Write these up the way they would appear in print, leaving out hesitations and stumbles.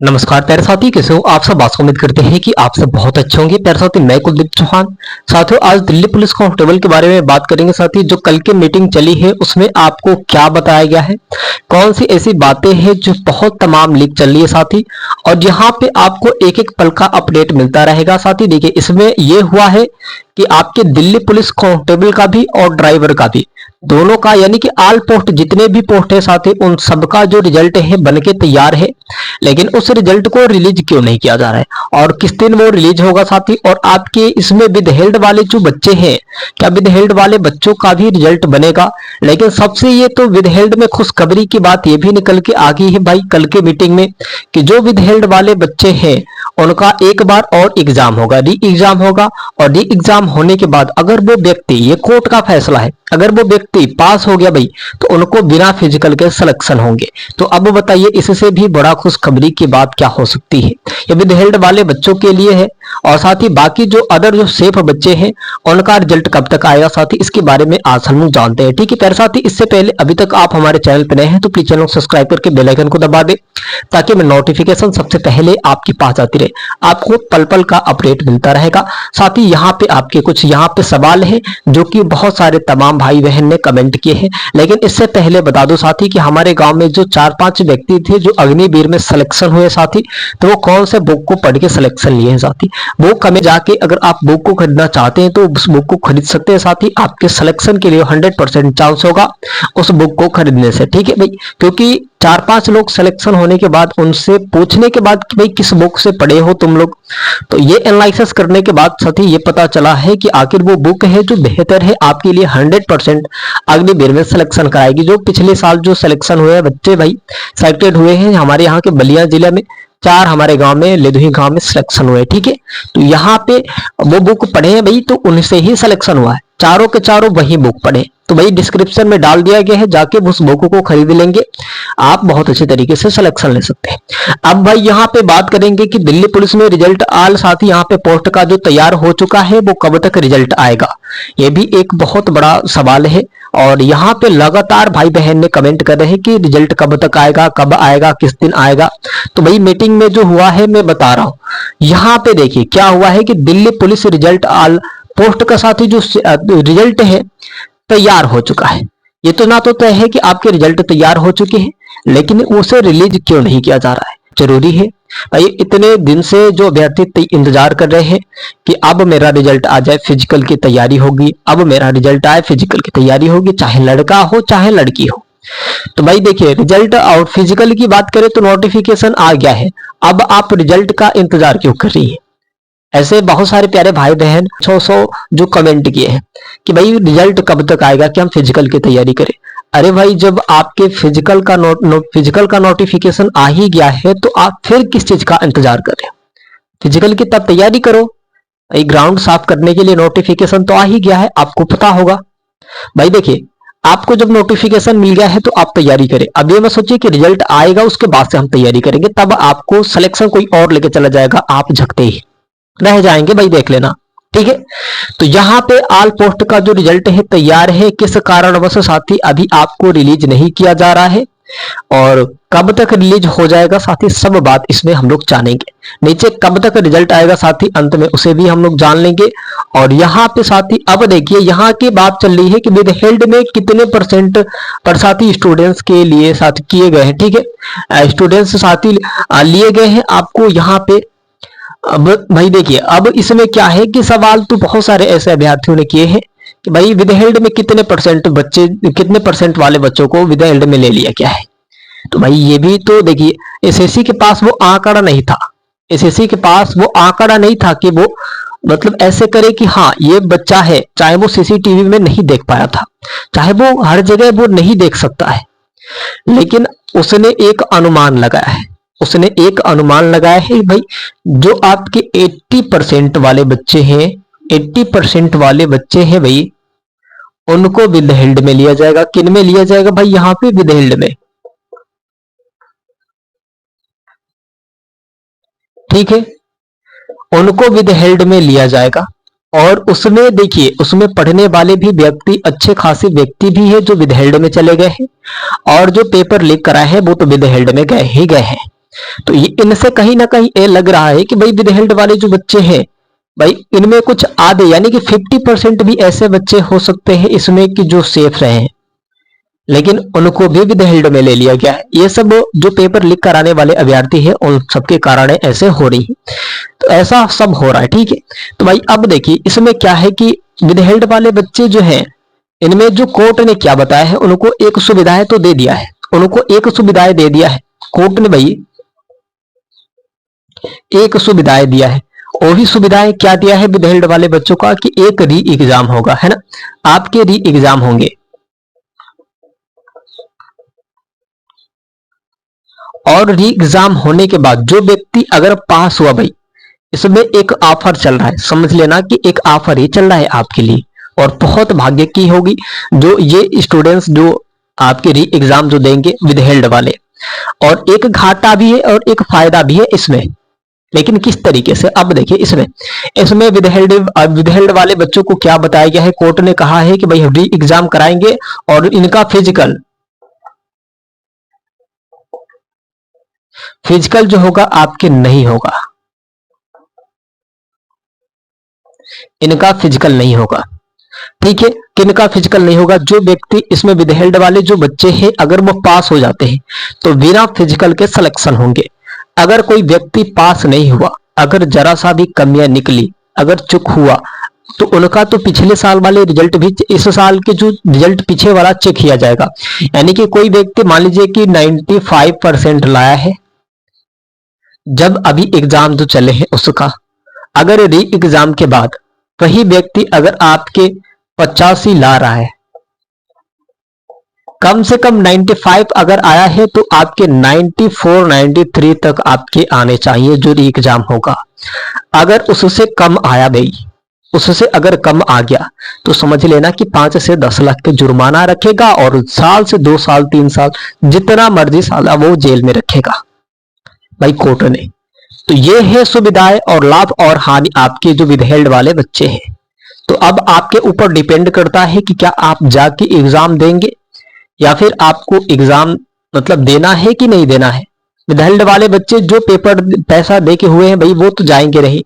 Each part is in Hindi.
नमस्कार प्यारे साथी, कैसे हो आप सब। आशा उम्मीद करते हैं कि आप सब बहुत अच्छे होंगे। प्यारे साथी, मैं कुलदीप चौहान। साथियों, आज दिल्ली पुलिस कांस्टेबल के बारे में बात करेंगे। साथी, जो कल की मीटिंग चली है उसमें आपको क्या बताया गया है, कौन सी ऐसी बातें हैं जो बहुत तमाम लीक चल रही है साथी, और यहाँ पे आपको एक एक पल का अपडेट मिलता रहेगा। साथी देखिए, इसमें यह हुआ है कि आपके दिल्ली पुलिस कांस्टेबल का भी और ड्राइवर का भी, दोनों का, यानी कि ऑल पोस्ट जितने भी पोस्ट है साथी, उन सबका जो रिजल्ट है बनके तैयार है। लेकिन उस रिजल्ट को रिलीज क्यों नहीं किया जा रहा है और किस दिन वो रिलीज होगा साथी। और आपके इसमें विदहेल्ड वाले जो बच्चे हैं, क्या विदहेल्ड वाले बच्चों का भी रिजल्ट बनेगा। लेकिन सबसे ये तो विदहेल्ड में खुशखबरी की बात ये भी निकल के आ गई है भाई कल के मीटिंग में, कि जो विदहेल्ड वाले बच्चे हैं उनका एक बार और एग्जाम होगा, री एग्जाम होगा। और री एग्जाम होने के बाद अगर वो व्यक्ति, ये कोर्ट का फैसला है, अगर वो व्यक्ति पास हो गया भाई, तो उनको बिना फिजिकल के सिलेक्शन होंगे। तो अब बताइए, इससे भी बड़ा खुशखबरी की बात क्या हो सकती है। ये विदहेल्ड वाले बच्चों के लिए है, और साथ ही बाकी जो अदर जो सेफ बच्चे हैं उनका रिजल्ट कब तक आएगा साथी, इसके बारे में आज हम लोग जानते हैं। ठीक है प्यारे साथी, इससे पहले अभी तक आप हमारे चैनल पर नए हैं तो प्लीज चैनल को सब्सक्राइब करके बेल आइकन को दबा दे, ताकि मैं नोटिफिकेशन सबसे पहले आपके पास आती रहे, आपको पल पल का अपडेट मिलता रहेगा। साथ ही यहाँ पे आपके कुछ यहाँ पे सवाल है जो कि बहुत सारे तमाम भाई बहन ने कमेंट किए हैं। लेकिन इससे पहले बता दो साथी कि हमारे गांव में जो 4-5 व्यक्ति थे जो अग्निवीर में सिलेक्शन हुए साथी, तो वो कौन से बुक को पढ़ के सिलेक्शन लिए हैं साथी। बुक हमें जाके अगर आप बुक को खरीदना चाहते हैं तो उस बुक को खरीद सकते हैं साथी। आपके सिलेक्शन के लिए 100% चांस होगा उस बुक को खरीदने से। ठीक है भाई, क्योंकि 4-5 लोग सिलेक्शन होने के बाद उनसे पूछने के बाद कि भाई किस बुक से पढ़े हो तुम लोग, तो ये एनालिसिस करने के बाद साथी ये पता चला है कि आखिर वो बुक है जो बेहतर है आपके लिए, 100% अग्निवीर में सिलेक्शन कराएगी। जो पिछले साल जो सिलेक्शन हुए बच्चे भाई सिलेक्टेड हुए हैं हमारे यहाँ के बलिया जिले में, 4 हमारे गांव में लेदुही गांव में सिलेक्शन हुए। ठीक है, तो यहाँ पे वो बुक पढ़े हैं भाई, तो उनसे ही सिलेक्शन हुआ है। चारों के चारों वही बुक पढ़े, तो भाई डिस्क्रिप्शन में डाल दिया गया है, जाके उस बुक को खरीद लेंगे, आप बहुत अच्छे तरीके से सिलेक्शन ले सकते हैं। अब भाई यहाँ पे बात करेंगे कि दिल्ली पुलिस में रिजल्ट आल साथी, यहाँ पे पोस्ट का जो तैयार हो चुका है वो कब तक रिजल्ट आएगा, ये भी एक बहुत बड़ा सवाल है। और यहाँ पे लगातार भाई बहन ने कमेंट कर रहे हैं कि रिजल्ट कब तक आएगा, कब आएगा, किस दिन आएगा। तो भाई मीटिंग में जो हुआ है मैं बता रहा हूँ। यहाँ पे देखिए क्या हुआ है कि दिल्ली पुलिस रिजल्ट आल पोस्ट का साथी जो रिजल्ट है तैयार हो चुका है। ये तो ना तो तय है कि आपके रिजल्ट तैयार हो चुके हैं, लेकिन उसे रिलीज क्यों नहीं किया जा रहा है। जरूरी है भाई, इतने दिन से जो अभ्यर्थी इंतजार कर रहे हैं कि अब मेरा रिजल्ट आ जाए, फिजिकल की तैयारी होगी, अब मेरा रिजल्ट आए, फिजिकल की तैयारी होगी, चाहे लड़का हो चाहे लड़की हो। तो भाई देखिए, रिजल्ट और फिजिकल की बात करें तो नोटिफिकेशन आ गया है, अब आप रिजल्ट का इंतजार क्यों कर रही है। ऐसे बहुत सारे प्यारे भाई बहन 100 जो कमेंट किए हैं कि भाई रिजल्ट कब तक आएगा कि हम फिजिकल की तैयारी करें। अरे भाई, जब आपके फिजिकल का नोटिफिकेशन आ ही गया है तो आप फिर किस चीज का इंतजार कर रहे हो। फिजिकल की तब तैयारी करो, ग्राउंड साफ करने के लिए नोटिफिकेशन तो आ ही गया है, आपको पता होगा। भाई देखिए, आपको जब नोटिफिकेशन मिल गया है तो आप तैयारी करें। अब ये मत सोचिए कि रिजल्ट आएगा उसके बाद से हम तैयारी करेंगे, तब आपको सिलेक्शन कोई और लेके चला जाएगा, आप झकते ही रह जाएंगे भाई, देख लेना। ठीक है, तो यहाँ पे आल पोस्ट का जो रिजल्ट है तैयार है, किस कारणवश साथी अभी आपको रिलीज नहीं किया जा रहा है और कब तक रिलीज हो जाएगा साथी, सब बात इसमें हम लोग जानेंगे। नीचे कब तक रिजल्ट आएगा साथी अंत में उसे भी हम लोग जान लेंगे। और यहाँ पे साथी अब देखिए, यहाँ की बात चल रही है कि विदहेल्ड में कितने परसेंट पर साथी स्टूडेंट्स के लिए साथी किए गए हैं। ठीक है, स्टूडेंट्स साथी लिए गए हैं आपको यहाँ पे। अब भाई देखिए, अब इसमें क्या है कि सवाल तो बहुत सारे ऐसे अभ्यर्थियों ने किए हैं कि भाई विदहेल्ड में कितने परसेंट बच्चे, कितने परसेंट वाले बच्चों को विदहेल्ड में ले लिया गया है। तो भाई ये भी तो देखिए, एसएससी के पास वो आंकड़ा नहीं था, एसएससी के पास वो आंकड़ा नहीं था कि वो मतलब ऐसे करे कि हाँ ये बच्चा है, चाहे वो सीसीटीवी में नहीं देख पाया था, चाहे वो हर जगह वो नहीं देख सकता है, लेकिन उसने एक अनुमान लगाया है। उसने एक अनुमान लगाया है भाई, जो आपके 80% वाले बच्चे हैं, 80% वाले बच्चे हैं भाई, उनको विदहेल्ड में लिया जाएगा। किन में लिया जाएगा भाई, यहाँ पे विदहेल्ड में। ठीक है, उनको विदहेल्ड में लिया जाएगा। और उसमें देखिए, उसमें पढ़ने वाले भी व्यक्ति, अच्छे खासे व्यक्ति भी है जो विदहेल्ड में चले गए हैं, और जो पेपर लीक कराए हैं वो तो विदहेल्ड में गए ही गए हैं। तो ये इनसे कहीं ना कहीं ये लग रहा है कि भाई विदहेल्ड वाले जो बच्चे हैं, भाई इनमें कुछ आधे यानी कि 50% भी ऐसे बच्चे हो सकते हैं इसमें कि जो सेफ रहे हैं, लेकिन उनको भी विदहेल्ड में ले लिया गया है। ये सब जो पेपर लीक कराने वाले अभ्यर्थी है उन सबके कारण ऐसे हो रही है। तो ऐसा सब हो रहा है, ठीक है। तो भाई अब देखिए इसमें क्या है कि विदहेल्ड वाले बच्चे जो हैं, इनमें जो कोर्ट ने क्या बताया है, उनको एक सुविधाएं तो दे दिया है, उनको एक सुविधाएं दे दिया है कोर्ट ने, भाई एक सुविधाएं दिया है। और भी सुविधाएं क्या दिया है विदहेल्ड वाले बच्चों का कि एक री एग्जाम होगा, है ना, आपके री एग्जाम होंगे। और री एग्जाम होने के बाद जो व्यक्ति अगर पास हुआ, भाई इसमें एक ऑफर चल रहा है, समझ लेना कि एक ऑफर ही चल रहा है आपके लिए, और बहुत भाग्य की होगी जो ये स्टूडेंट्स जो आपके री एग्जाम जो देंगे विदहेल्ड वाले। और एक घाटा भी है और एक फायदा भी है इसमें, लेकिन किस तरीके से, अब देखिए इसमें इसमें विदहेल्ड वाले बच्चों को क्या बताया गया है, कोर्ट ने कहा है कि भाई री एग्जाम कराएंगे और इनका फिजिकल जो होगा आपके नहीं होगा, इनका फिजिकल नहीं होगा, ठीक है। किनका फिजिकल नहीं होगा, जो व्यक्ति इसमें विदहेल्ड वाले जो बच्चे हैं अगर वो पास हो जाते हैं तो बिना फिजिकल के सिलेक्शन होंगे। अगर कोई व्यक्ति पास नहीं हुआ, अगर जरा सा भी कमियां निकली, अगर चुक हुआ, तो उनका तो पिछले साल वाले रिजल्ट भी इस साल के जो रिजल्ट पीछे वाला चेक किया जाएगा। यानी कि कोई व्यक्ति मान लीजिए कि 95% लाया है जब अभी एग्जाम जो चले हैं उसका, अगर री एग्जाम के बाद वही व्यक्ति अगर आपके 85 ला रहा है, कम से कम 95 अगर आया है तो आपके 94 93 तक आपके आने चाहिए जो री एग्जाम होगा। अगर उससे कम आया, भाई उससे अगर कम आ गया तो समझ लेना कि 5 से 10 लाख के जुर्माना रखेगा और साल से 2 साल 3 साल जितना मर्जी साल वो जेल में रखेगा भाई कोर्ट ने। तो ये है सुविधाएं और लाभ और हानि आपके जो विदहेल्ड वाले बच्चे हैं। तो अब आपके ऊपर डिपेंड करता है कि क्या आप जाके एग्जाम देंगे या फिर आपको एग्जाम मतलब देना है कि नहीं देना है। विदहेल्ड वाले बच्चे जो पेपर पैसा दे के हुए हैं भाई वो तो जाएंगे नहीं।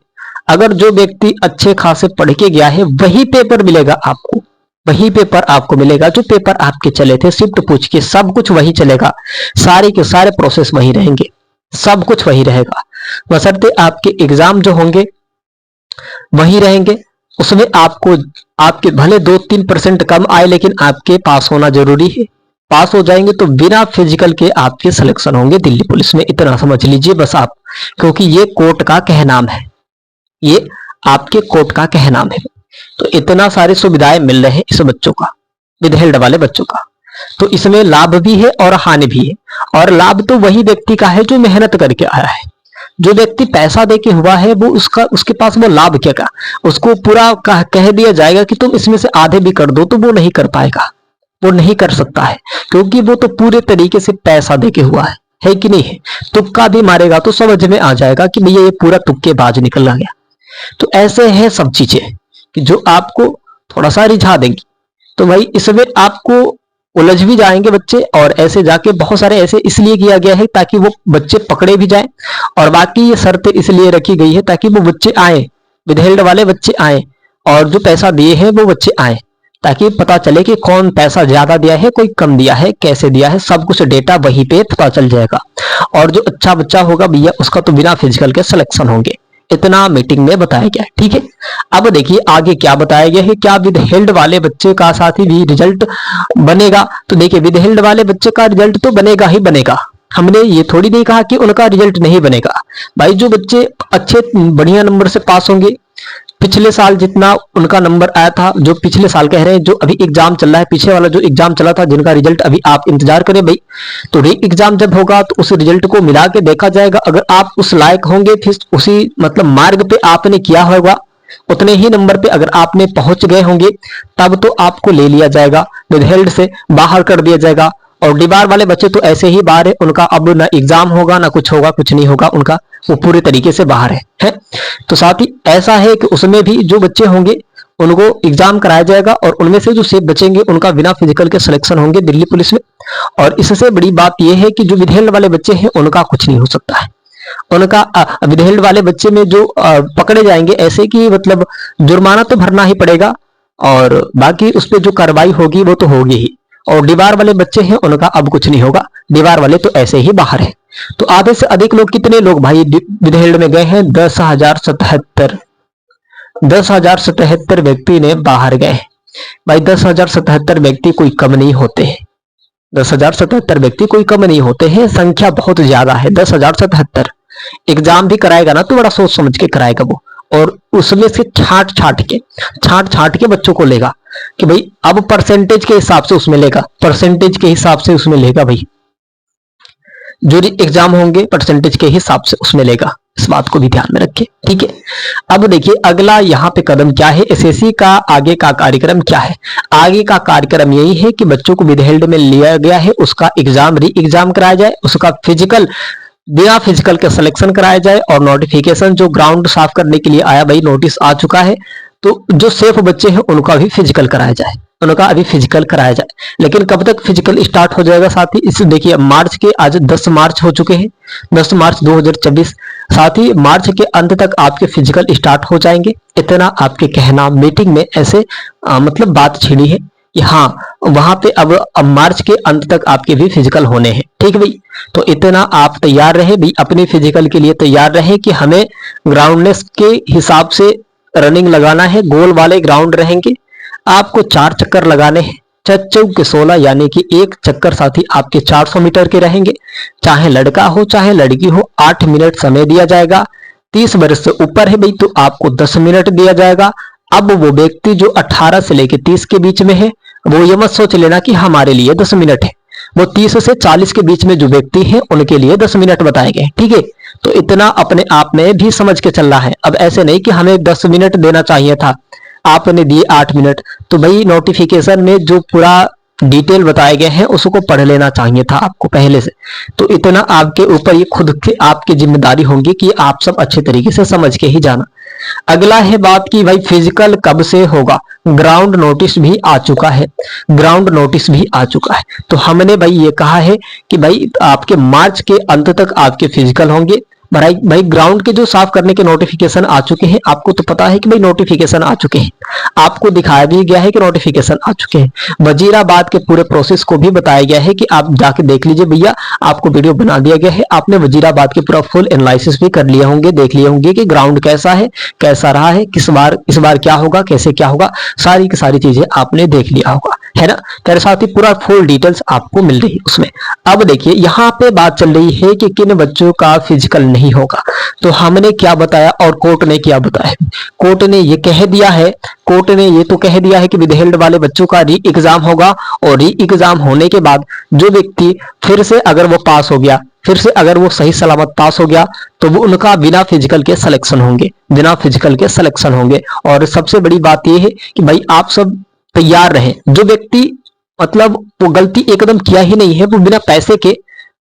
अगर जो व्यक्ति अच्छे खासे पढ़ के गया है वही पेपर मिलेगा आपको, वही पेपर आपको मिलेगा जो पेपर आपके चले थे, शिफ्ट पूछ के सब कुछ वही चलेगा, सारे के सारे प्रोसेस वही रहेंगे, सब कुछ वही रहेगा, बशर्ते आपके एग्जाम जो होंगे वही रहेंगे। उसमें आपको आपके भले 2-3% कम आए लेकिन आपके पास होना जरूरी है। पास हो जाएंगे तो बिना फिजिकल के आपके सिलेक्शन होंगे दिल्ली पुलिस में, इतना समझ लीजिए बस आप, क्योंकि ये कोर्ट का कहनाम है, ये आपके कोर्ट का कहनाम है। तो इतना सारी सुविधाएं मिल रहे हैं इस बच्चों का, विदहेल्ड वाले बच्चों का। तो इसमें लाभ भी है और हानि भी है। और लाभ तो वही व्यक्ति का है जो मेहनत करके आया है। जो व्यक्ति पैसा देके हुआ है वो उसके पास वो लाभ क्या का, उसको पूरा कह दिया जाएगा कि तुम इसमें से आधे भी कर दो तो वो नहीं कर पाएगा, वो नहीं कर सकता है, क्योंकि वो तो पूरे तरीके से पैसा देके हुआ है कि नहीं है। तुक्का भी मारेगा तो समझ में आ जाएगा कि भैया ये पूरा तुक्केबाज निकल गया। तो ऐसे है सब चीजें कि जो आपको थोड़ा सा रिझा देंगी। तो भाई इसमें आपको उलझ भी जाएंगे बच्चे, और ऐसे जाके बहुत सारे ऐसे इसलिए किया गया है ताकि वो बच्चे पकड़े भी जाएं, और बाकी ये शर्तें इसलिए रखी गई है ताकि वो बच्चे आए, विदहेल्ड वाले बच्चे आए, और जो पैसा दिए हैं वो बच्चे आए, ताकि पता चले कि कौन पैसा ज्यादा दिया है, कोई कम दिया है, कैसे दिया है, सब कुछ डेटा वहीं पे पता चल जाएगा। और जो अच्छा बच्चा होगा भैया उसका तो बिना फिजिकल के सिलेक्शन होंगे, इतना मीटिंग में बताया गया है, ठीक है। अब देखिए आगे क्या बताया गया है, क्या विदहेल्ड वाले बच्चे का साथ ही भी रिजल्ट बनेगा। तो देखिए विदहेल्ड वाले बच्चे का रिजल्ट तो बनेगा ही बनेगा, हमने ये थोड़ी नहीं कहा कि उनका रिजल्ट नहीं बनेगा। भाई जो बच्चे अच्छे बढ़िया नंबर से पास होंगे, पिछले साल जितना उनका नंबर आया था, जो पिछले साल कह रहे हैं जो अभी एग्जाम चल रहा है, पीछे वाला जो एग्जाम चला था जिनका रिजल्ट अभी आप इंतजार करें भाई, तो री एग्जाम जब होगा तो उस रिजल्ट को मिला के देखा जाएगा। अगर आप उस लायक होंगे, फिर उसी मतलब मार्ग पे आपने किया होगा, उतने ही नंबर पे अगर आपने पहुंच गए होंगे, तब तो आपको ले लिया जाएगा, विदहेल्ड से बाहर कर दिया जाएगा। और डीबार वाले बच्चे तो ऐसे ही बाहर है, उनका अब ना एग्जाम होगा ना कुछ होगा, कुछ नहीं होगा उनका, वो पूरे तरीके से बाहर है? तो साथ ही ऐसा है कि उसमें भी जो बच्चे होंगे उनको एग्जाम कराया जाएगा और उनमें से जो सेफ बचेंगे उनका बिना फिजिकल के सिलेक्शन होंगे दिल्ली पुलिस में। और इससे बड़ी बात यह है कि जो विधेयक वाले बच्चे हैं उनका कुछ नहीं हो सकता है। उनका विधेयक वाले बच्चे में जो पकड़े जाएंगे ऐसे कि मतलब जुर्माना तो भरना ही पड़ेगा और बाकी उस पर जो कार्रवाई होगी वो तो होगी ही। और दीवार वाले बच्चे हैं उनका अब कुछ नहीं होगा, दीवार वाले तो ऐसे ही बाहर है। तो आधे से अधिक लोग, कितने लोग भाई विधेयक में गए हैं? 10,077 व्यक्ति ने बाहर गए भाई। 10,077 व्यक्ति कोई कम नहीं होते हैं। 10,077 व्यक्ति कोई कम नहीं होते हैं, संख्या बहुत ज्यादा है। 10,077 एग्जाम भी कराएगा ना तो बड़ा सोच समझ के कराएगा वो, और उसमें से छांट के बच्चों को लेगा कि भाई अब परसेंटेज के हिसाब से उसमें लेगा, परसेंटेज के हिसाब से उसमें लेगा भाई। जो एग्जाम होंगे परसेंटेज के हिसाब से उसमें लेगा, इस बात को भी ध्यान में रखें, ठीक है। अब देखिए अगला यहाँ पे कदम क्या है, एसएससी का आगे का कार्यक्रम क्या है। आगे का कार्यक्रम यही है कि बच्चों को विधेयक में लिया गया है उसका एग्जाम री एग्जाम कराया जाए, उसका फिजिकल बिना फिजिकल के सिलेक्शन कराया जाए, और नोटिफिकेशन जो ग्राउंड साफ करने के लिए आया भाई, नोटिस आ चुका है, तो जो सेफ बच्चे हैं उनका भी फिजिकल कराया जाए, उनका अभी फिजिकल कराया जाए। लेकिन कब तक फिजिकल स्टार्ट हो जाएगा साथी, इस देखिए मार्च के, आज 10 मार्च हो चुके हैं, 10 मार्च 2024, साथ ही मार्च के अंत तक आपके फिजिकल स्टार्ट हो जाएंगे। इतना आपके कहना मीटिंग में ऐसे मतलब बात छिड़ी है कि हाँ वहां पे अब मार्च के अंत तक आपके भी फिजिकल होने हैं, ठीक है भाई। तो इतना आप तैयार रहे भाई, अपने फिजिकल के लिए तैयार रहे कि हमें ग्राउंडनेस के हिसाब से रनिंग लगाना है। गोल वाले ग्राउंड रहेंगे, आपको 4 चक्कर लगाने हैं, 4 के 16 यानी कि एक चक्कर साथी आपके 400 मीटर के रहेंगे। चाहे लड़का हो चाहे लड़की हो, 8 मिनट समय दिया जाएगा। 30 वर्ष से ऊपर है भाई तो आपको 10 मिनट दिया जाएगा। अब वो व्यक्ति जो 18 से लेके 30 के बीच में है, वो ये मत सोच लेना कि हमारे लिए 10 मिनट है, वो 30 से 40 के बीच में जो व्यक्ति है उनके लिए 10 मिनट बताए गए, ठीक है। तो इतना अपने आप में भी समझ के चलना है। अब ऐसे नहीं कि हमें 10 मिनट देना चाहिए था, आपने दिए 8 मिनट, तो भाई नोटिफिकेशन में जो पूरा डिटेल बताए गए हैं उसको पढ़ लेना चाहिए था आपको पहले से। तो इतना आपके ऊपर ये खुद के आपकी जिम्मेदारी होगी कि आप सब अच्छे तरीके से समझ के ही जाना। अगला है बात की भाई फिजिकल कब से होगा। ग्राउंड नोटिस भी आ चुका है, ग्राउंड नोटिस भी आ चुका है। तो हमने भाई ये कहा है कि भाई आपके मार्च के अंत तक आपके फिजिकल होंगे। भाई ग्राउंड के जो साफ करने के नोटिफिकेशन आ चुके हैं, आपको तो पता है कि भाई नोटिफिकेशन आ चुके हैं, आपको दिखाया भी गया है कि नोटिफिकेशन आ चुके हैं। वजीराबाद के पूरे प्रोसेस को भी बताया गया है कि आप जाके देख लीजिए भैया, आपको वीडियो बना दिया गया है। आपने वजीराबाद के पूरा फुल एनालिसिस भी कर लिए होंगे, देख लिए होंगे कि ग्राउंड कैसा है, कैसा रहा है, इस बार क्या होगा, कैसे क्या होगा, सारी की सारी चीजें आपने देख लिया होगा, है ना। तेरे साथ ही पूरा फुल डिटेल्स आपको मिल रही है उसमें। अब देखिए यहाँ पे बात चल रही है कि किन बच्चों का फिजिकल नहीं होगा। तो हमने क्या बताया और कोर्ट ने क्या बताया, कोर्ट ने ये कह दिया है, कोर्ट ने ये तो कह दिया है कि विधेयक वाले बच्चों का री एग्जाम होगा, और री एग्जाम होने के बाद जो व्यक्ति फिर से अगर वो पास हो गया, फिर से अगर वो सही सलामत पास हो गया, तो वो उनका बिना फिजिकल के सिलेक्शन होंगे, बिना फिजिकल के सिलेक्शन होंगे। और सबसे बड़ी बात ये है कि भाई आप सब तैयार रहें। जो व्यक्ति मतलब वो गलती एकदम किया ही नहीं है, वो बिना पैसे के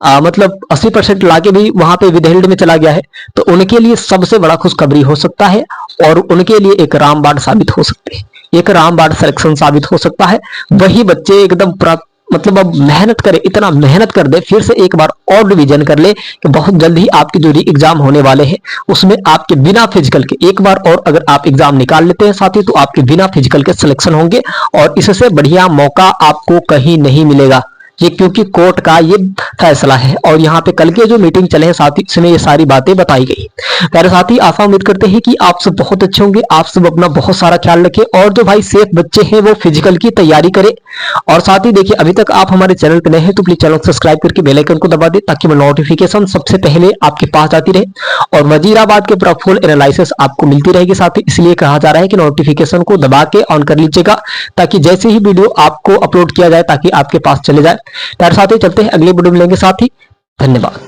मतलब 80% लाके भी वहां पे विधेयक में चला गया है, तो उनके लिए सबसे बड़ा खुशखबरी हो सकता है, और उनके लिए एक रामबाण साबित हो सकते हैं, एक रामबाण सिलेक्शन साबित हो सकता है। वही बच्चे एकदम पूरा मतलब अब मेहनत करे, इतना मेहनत कर दे, फिर से एक बार और रिवीजन कर ले कि बहुत जल्द ही आपके जो री एग्जाम होने वाले हैं उसमें आपके बिना फिजिकल के एक बार और अगर आप एग्जाम निकाल लेते हैं साथी, तो आपके बिना फिजिकल के सिलेक्शन होंगे। और इससे बढ़िया मौका आपको कहीं नहीं मिलेगा, ये क्योंकि कोर्ट का ये फैसला है। और यहाँ पे कल के जो मीटिंग चले हैं साथी, इसमें ये सारी बातें बताई गई। मेरे साथी आशा उम्मीद करते हैं कि आप सब बहुत अच्छे होंगे, आप सब अपना बहुत सारा ख्याल रखें, और जो भाई सेफ बच्चे हैं वो फिजिकल की तैयारी करें। और साथ ही देखिए अभी तक आप हमारे चैनल पे नए हैं तो प्लीज चैनल को सब्सक्राइब करके बेल आइकन को दबा दें, ताकि वो नोटिफिकेशन सबसे पहले आपके पास आती रहे, और वजीराबाद के पूरा फुल एनालिसिस आपको मिलती रहेगी साथी। इसलिए कहा जा रहा है कि नोटिफिकेशन को दबा के ऑन कर लीजिएगा, ताकि जैसे ही वीडियो आपको अपलोड किया जाए ताकि आपके पास चले जाए। साथ ही चलते हैं अगले वीडियो में, मिलेंगे साथी, धन्यवाद।